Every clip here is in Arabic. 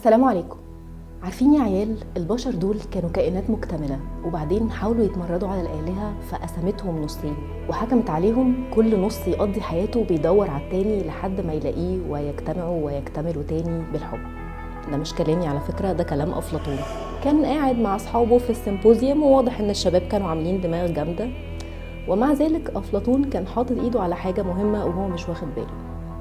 السلام عليكم. عارفين يا عيال، البشر دول كانوا كائنات مكتملة، وبعدين حاولوا يتمردوا على الآلهة فقسمتهم نصين وحكمت عليهم كل نص يقضي حياته بيدور على التاني لحد ما يلاقيه ويجتمعوا ويكتملوا تاني بالحب. ده مش كلامي على فكرة، ده كلام أفلاطون. كان قاعد مع أصحابه في السيمبوزيوم، وواضح إن الشباب كانوا عاملين دماغ جامدة، ومع ذلك أفلاطون كان حاطط إيده على حاجة مهمة وهو مش واخد باله.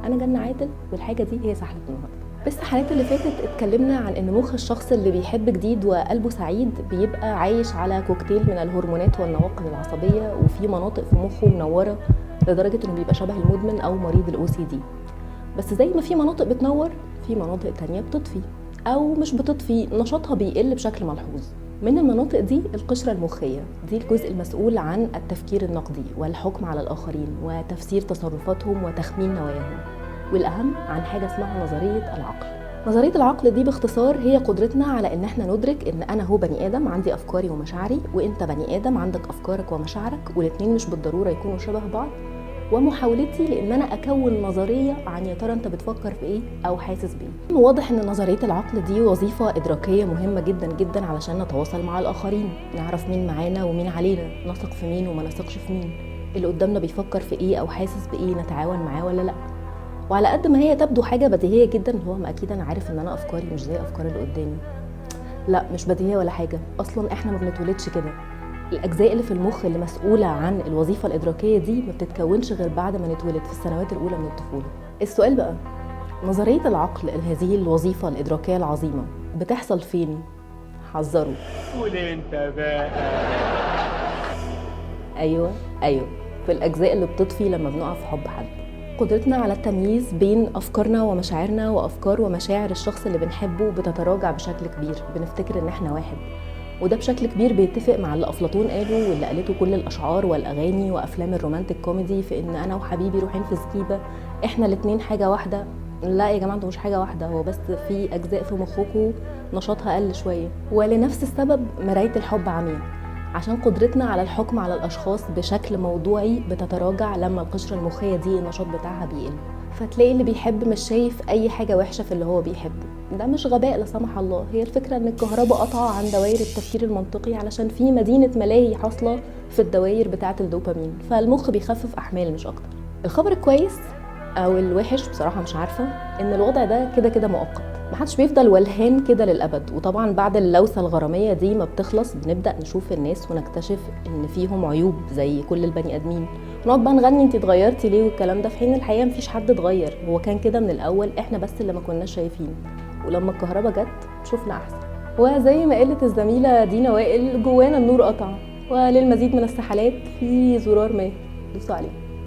أنا جنة عادل، والحاجة دي هي سحلة النهاردة. بس الحلقات اللي فاتت اتكلمنا عن ان مخ الشخص اللي بيحب جديد وقلبه سعيد بيبقى عايش على كوكتيل من الهرمونات والنواقل العصبيه، وفي مناطق في مخه منوره لدرجه انه بيبقى شبه المدمن او مريض الاو سي دي. بس زي ما في مناطق بتنور، في مناطق تانية بتطفي او مش بتطفي، نشاطها بيقل بشكل ملحوظ. من المناطق دي القشره المخيه، دي الجزء المسؤول عن التفكير النقدي والحكم على الاخرين وتفسير تصرفاتهم وتخمين نواياهم، والأهم عن حاجة اسمها نظرية العقل. نظرية العقل دي باختصار هي قدرتنا على ان احنا ندرك ان انا هو بني ادم عندي افكاري ومشاعري، وانت بني ادم عندك افكارك ومشاعرك، والاتنين مش بالضرورة يكونوا شبه بعض، ومحاولتي لان انا اكون نظرية عن يا ترى انت بتفكر في ايه او حاسس بايه. واضح ان نظرية العقل دي وظيفة ادراكية مهمة جدا جدا علشان نتواصل مع الاخرين، نعرف مين معانا ومين علينا، نثق في مين وما نثقش في مين، اللي قدامنا بيفكر في ايه او حاسس بايه نتعاون معاه ولا لا. وعلى قد ما هي تبدو حاجه بديهيه جدا، هو ما اكيد انا عارف ان انا افكاري مش زي افكار اللي قدامي. لا، مش بديهيه ولا حاجه، اصلا احنا ما بنتولدش كده. الاجزاء اللي في المخ اللي مسؤوله عن الوظيفه الادراكيه دي ما بتتكونش غير بعد ما نتولد في السنوات الاولى من الطفوله. السؤال بقى، نظريه العقل هذه الوظيفه الادراكيه العظيمه بتحصل فين؟ حذروا. قول انت بقى. ايوه، في الاجزاء اللي بتطفي لما بنقع في حب حد. قدرتنا على التمييز بين أفكارنا ومشاعرنا وأفكار ومشاعر الشخص اللي بنحبه بتتراجع بشكل كبير، بنفتكر إن إحنا واحد، وده بشكل كبير بيتفق مع اللي أفلاطون قاله واللي قالته كل الأشعار والأغاني وأفلام الرومانتيك كوميدي، في إن أنا وحبيبي روحين في سكيبة، إحنا الاتنين حاجة واحدة. لا يا جماعة، انتوا مش حاجة واحدة، هو بس في أجزاء في مخكوا نشاطها قل شوية. ولنفس السبب مراية الحب عمياء، عشان قدرتنا على الحكم على الأشخاص بشكل موضوعي بتتراجع لما القشرة المخية دي النشاط بتاعها بيقل. فتلاقي اللي بيحب مش شايف أي حاجة وحشة في اللي هو بيحبه. ده مش غباء لا سمح الله، هي الفكرة إن الكهرباء قطع عن دوائر التفكير المنطقي علشان في مدينة ملاهي حاصلة في الدوائر بتاعة الدوبامين، فالمخ بيخفف أحمال مش أكتر. الخبر الكويس أو الوحش بصراحة مش عارفة، إن الوضع ده كده كده مؤقت، محدش بيفضل ولهان كده للأبد. وطبعا بعد اللوثة الغرامية دي ما بتخلص بنبدأ نشوف الناس ونكتشف إن فيهم عيوب زي كل البني آدمين، ونقعد بقى نغني انتي اتغيرتي ليه والكلام ده، في حين الحقيقة مفيش حد اتغير، هو كان كده من الأول، احنا بس اللي ما كناش شايفين، ولما الكهرباء جت شوفنا أحسن. وزي ما قالت الزميلة دينا وائل، جوانا النور قطع، وللمزيد من السحلات في زرار ما دوسوا عليه.